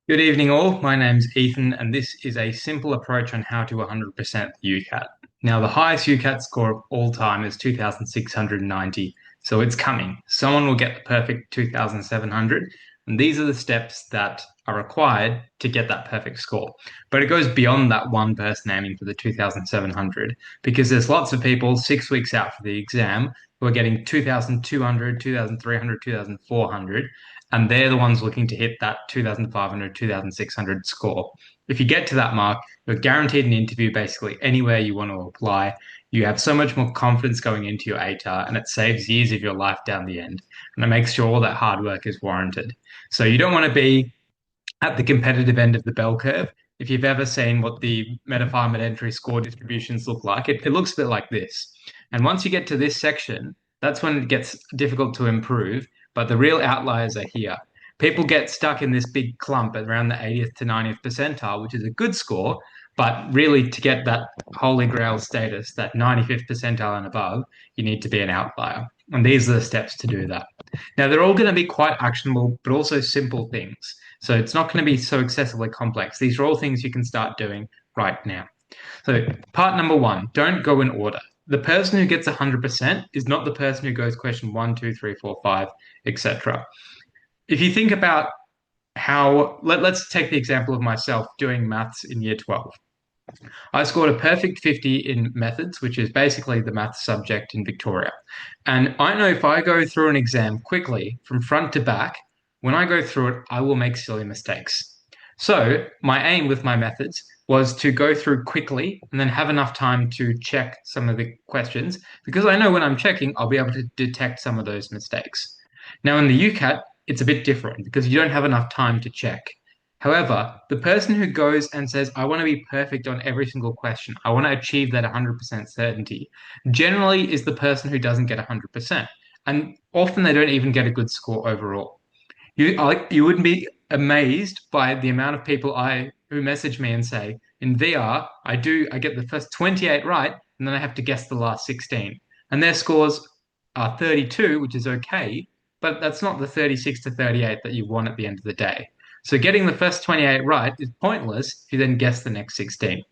Good evening, all. My name's Ethan, and this is a simple approach on how to 100% the UCAT. Now, the highest UCAT score of all time is 2,690, so it's coming. Someone will get the perfect 2,700, and these are the steps that are required to get that perfect score. But it goes beyond that one person aiming for the 2,700 because there's lots of people 6 weeks out for the exam who are getting 2,200, 2,300, 2,400, and they're the ones looking to hit that 2,500, 2,600 score. If you get to that mark, you're guaranteed an interview basically anywhere you want to apply. You have so much more confidence going into your ATAR, and it saves years of your life down the end. And it makes sure all that hard work is warranted. So you don't want to be at the competitive end of the bell curve. If you've ever seen what the meta-file mid-entry score distributions look like, it looks a bit like this. And once you get to this section, that's when it gets difficult to improve, but the real outliers are here. People get stuck in this big clump at around the 80th to 90th percentile, which is a good score, but really to get that holy grail status, that 95th percentile and above, you need to be an outlier. And these are the steps to do that. Now, they're all going to be quite actionable, but also simple things. So it's not going to be so excessively complex. These are all things you can start doing right now. So part number one, don't go in order. The person who gets 100% is not the person who goes question one, two, three, four, five, etc. If you think about let's take the example of myself doing maths in year 12. I scored a perfect 50 in methods, which is basically the maths subject in Victoria. And I know if I go through an exam quickly from front to back, when I go through it, I will make silly mistakes. So my aim with my methods was to go through quickly and then have enough time to check some of the questions because I know when I'm checking, I'll be able to detect some of those mistakes. Now in the UCAT, it's a bit different because you don't have enough time to check. However, the person who goes and says, I want to be perfect on every single question, I want to achieve that 100% certainty, generally is the person who doesn't get 100%. And often they don't even get a good score overall. You wouldn't be amazed by the amount of people who message me and say, in VR, I get the first 28 right, and then I have to guess the last 16. And their scores are 32, which is okay, but that's not the 36 to 38 that you want at the end of the day. So getting the first 28 right is pointless if you then guess the next 16.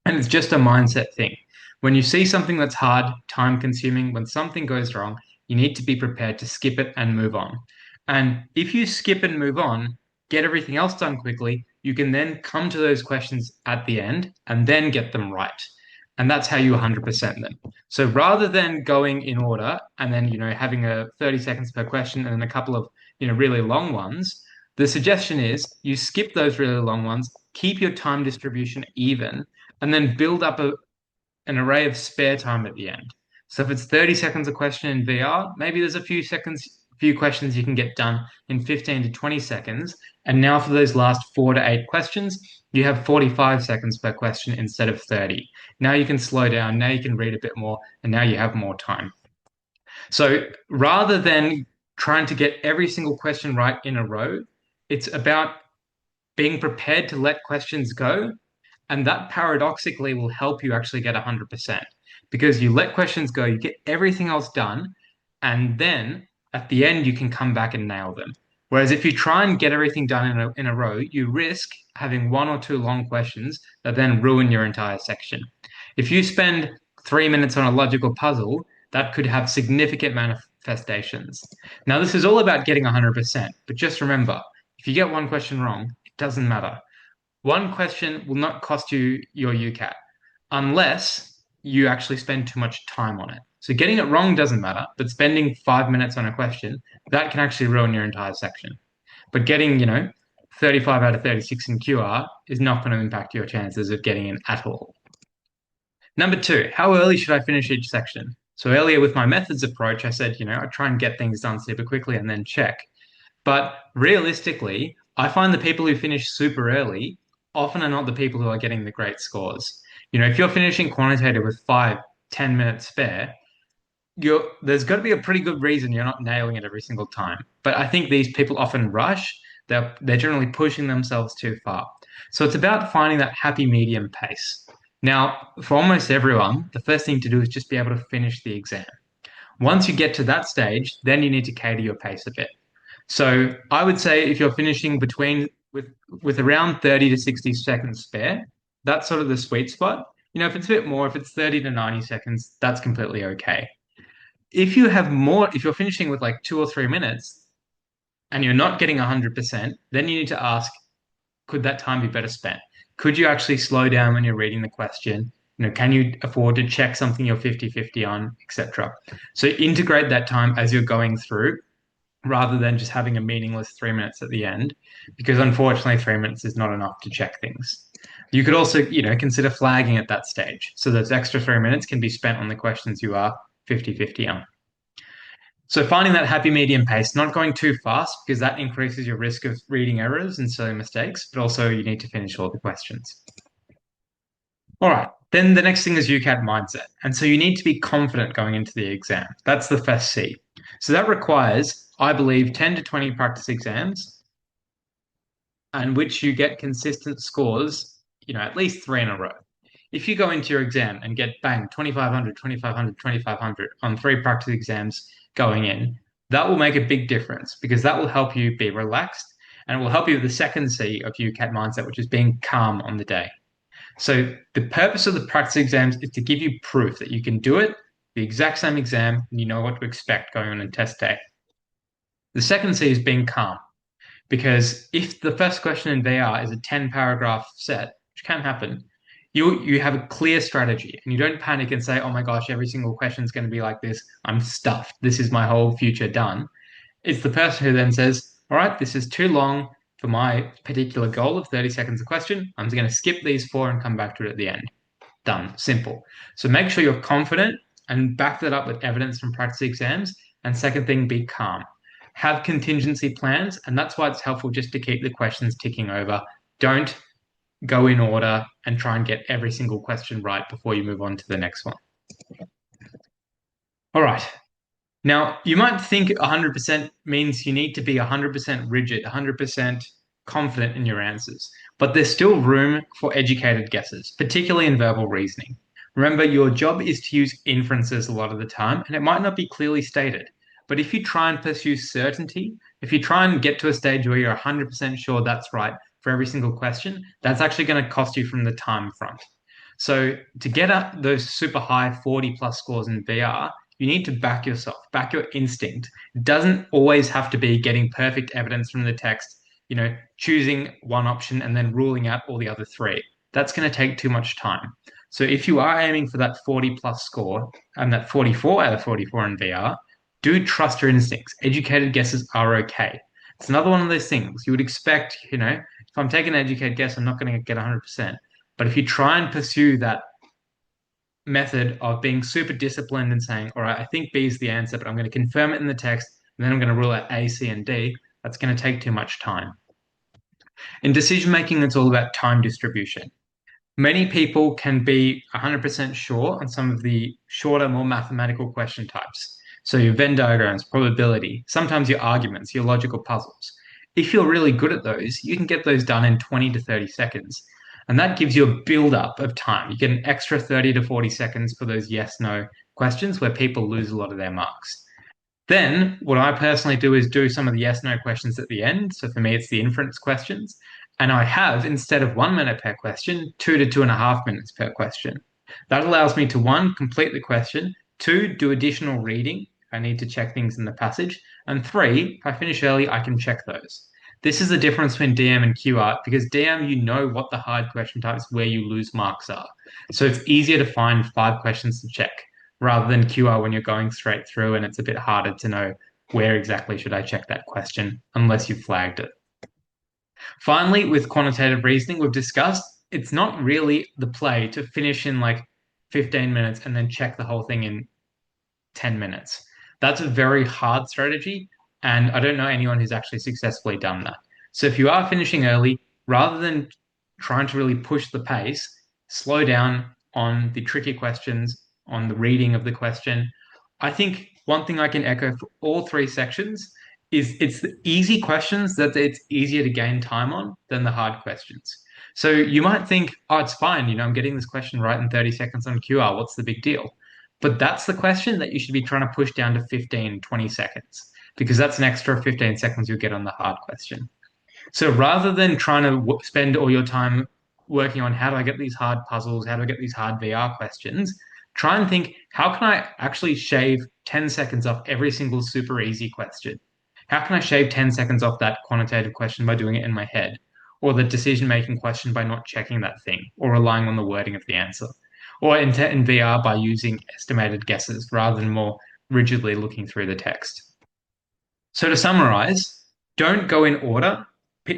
And it's just a mindset thing. When you see something that's hard, time consuming, when something goes wrong, you need to be prepared to skip it and move on. And if you skip and move on, get everything else done quickly, you can then come to those questions at the end and then get them right. And that's how you 100% them. So rather than going in order and then, having a 30 seconds per question and then a couple of, really long ones, the suggestion is you skip those really long ones, keep your time distribution even, and then build up an array of spare time at the end. So if it's 30 seconds a question in VR, maybe there's a few questions you can get done in 15 to 20 seconds. And now for those last 4 to 8 questions, you have 45 seconds per question instead of 30. Now you can slow down, now you can read a bit more, and now you have more time. So rather than trying to get every single question right in a row, it's about being prepared to let questions go. And that paradoxically will help you actually get 100% because you let questions go, you get everything else done, and then at the end, you can come back and nail them. Whereas if you try and get everything done in a row, you risk having one or two long questions that then ruin your entire section. If you spend 3 minutes on a logical puzzle, that could have significant manifestations. Now, this is all about getting 100%, but just remember, if you get one question wrong, it doesn't matter. One question will not cost you your UCAT unless you actually spend too much time on it. So getting it wrong doesn't matter, but spending 5 minutes on a question, that can actually ruin your entire section. But getting, 35 out of 36 in QR is not going to impact your chances of getting in at all. Number two, how early should I finish each section? So earlier with my methods approach, I said, I try and get things done super quickly and then check. But realistically, I find the people who finish super early often are not the people who are getting the great scores. If you're finishing quantitative with 5, 10 minutes spare, there's got to be a pretty good reason you're not nailing it every single time. But I think these people often rush. They're generally pushing themselves too far. So it's about finding that happy medium pace. Now, for almost everyone, the first thing to do is just be able to finish the exam. Once you get to that stage, then you need to cater your pace a bit. So I would say if you're finishing between with with around 30 to 60 seconds spare. That's sort of the sweet spot. If it's a bit more, if it's 30 to 90 seconds, that's completely okay. If you have more, if you're finishing with like 2 or 3 minutes and you're not getting 100%, then you need to ask, could that time be better spent? Could you actually slow down when you're reading the question? Can you afford to check something you're 50-50 on, etc. So integrate that time as you're going through rather than just having a meaningless 3 minutes at the end, because unfortunately, 3 minutes is not enough to check things. You could also, consider flagging at that stage. So those extra 3 minutes can be spent on the questions you are 50-50 on. So finding that happy medium pace, not going too fast because that increases your risk of reading errors and silly mistakes, but also you need to finish all the questions. All right, then the next thing is UCAT mindset. And so you need to be confident going into the exam. That's the first C. So that requires, I believe, 10 to 20 practice exams and which you get consistent scores, at least 3 in a row. If you go into your exam and get bang 2,500, 2,500, 2,500 on 3 practice exams going in, that will make a big difference because that will help you be relaxed and it will help you with the second C of UCAT mindset, which is being calm on the day. So the purpose of the practice exams is to give you proof that you can do it, the exact same exam, and you know what to expect going on in test day. The second C is being calm. Because if the first question in VR is a 10 paragraph set, which can happen, you have a clear strategy and you don't panic and say, oh my gosh, every single question is going to be like this. I'm stuffed. This is my whole future done. It's the person who then says, all right, this is too long for my particular goal of 30 seconds a question. I'm just going to skip these 4 and come back to it at the end. Done. Simple. So make sure you're confident and back that up with evidence from practice exams. And second thing, be calm. Have contingency plans, and that's why it's helpful just to keep the questions ticking over. Don't go in order and try and get every single question right before you move on to the next one. All right. Now, you might think 100% means you need to be 100% rigid, 100% confident in your answers, but there's still room for educated guesses, particularly in verbal reasoning. Remember, your job is to use inferences a lot of the time, and it might not be clearly stated. But if you try and pursue certainty, if you try and get to a stage where you're 100% sure that's right for every single question, that's actually going to cost you from the time front. So to get up those super high 40 plus scores in VR, you need to back yourself, back your instinct. It doesn't always have to be getting perfect evidence from the text, choosing one option and then ruling out all the other 3. That's going to take too much time. So if you are aiming for that 40 plus score and that 44 out of 44 in VR, do trust your instincts. Educated guesses are okay. It's another one of those things you would expect, if I'm taking an educated guess, I'm not going to get 100%. But if you try and pursue that method of being super disciplined and saying, all right, I think B is the answer, but I'm going to confirm it in the text, and then I'm going to rule out A, C, and D, that's going to take too much time. In decision making, it's all about time distribution. Many people can be 100% sure on some of the shorter, more mathematical question types. So your Venn diagrams, probability, sometimes your arguments, your logical puzzles. If you're really good at those, you can get those done in 20 to 30 seconds. And that gives you a build-up of time. You get an extra 30 to 40 seconds for those yes-no questions where people lose a lot of their marks. Then what I personally do is do some of the yes-no questions at the end. So for me, it's the inference questions. And I have, instead of 1 minute per question, 2 to 2.5 minutes per question. That allows me to, 1, complete the question, 2, do additional reading. I need to check things in the passage. And 3, if I finish early, I can check those. This is the difference between DM and QR because DM, you know what the hard question types where you lose marks are. So it's easier to find 5 questions to check rather than QR when you're going straight through and it's a bit harder to know where exactly should I check that question unless you flagged it. Finally, with quantitative reasoning, we've discussed it's not really the play to finish in like 15 minutes and then check the whole thing in 10 minutes. That's a very hard strategy, and I don't know anyone who's actually successfully done that. So if you are finishing early, rather than trying to really push the pace, slow down on the tricky questions, on the reading of the question. I think one thing I can echo for all 3 sections is it's the easy questions that it's easier to gain time on than the hard questions. So you might think, oh, it's fine, I'm getting this question right in 30 seconds on QR. What's the big deal? But that's the question that you should be trying to push down to 15, 20 seconds, because that's an extra 15 seconds you'll get on the hard question. So rather than trying to spend all your time working on how do I get these hard puzzles, how do I get these hard VR questions, try and think, how can I actually shave 10 seconds off every single super easy question? How can I shave 10 seconds off that quantitative question by doing it in my head? Or the decision making question by not checking that thing or relying on the wording of the answer? Or in VR by using estimated guesses rather than more rigidly looking through the text. So to summarize, don't go in order.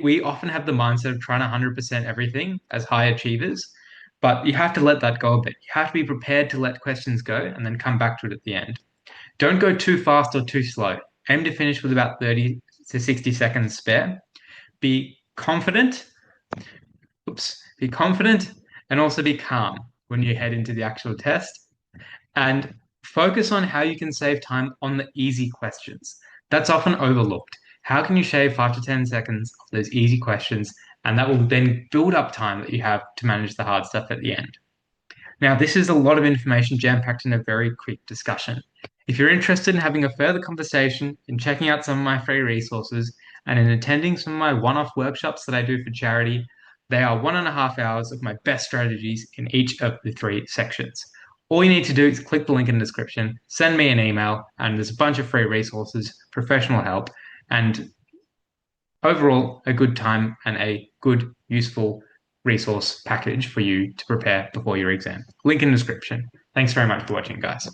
We often have the mindset of trying to 100% everything as high achievers, but you have to let that go a bit. You have to be prepared to let questions go and then come back to it at the end. Don't go too fast or too slow. Aim to finish with about 30 to 60 seconds spare. Be confident, be confident and also be calm when you head into the actual test and focus on how you can save time on the easy questions. That's often overlooked. How can you shave 5 to 10 seconds of those easy questions? And that will then build up time that you have to manage the hard stuff at the end. Now, this is a lot of information jam packed in a very quick discussion. If you're interested in having a further conversation, in checking out some of my free resources, and in attending some of my one off workshops that I do for charity, they are 1.5 hours of my best strategies in each of the three sections. All you need to do is click the link in the description, send me an email, and there's a bunch of free resources, professional help, and overall a good time and a good, useful resource package for you to prepare before your exam. Link in the description. Thanks very much for watching, guys.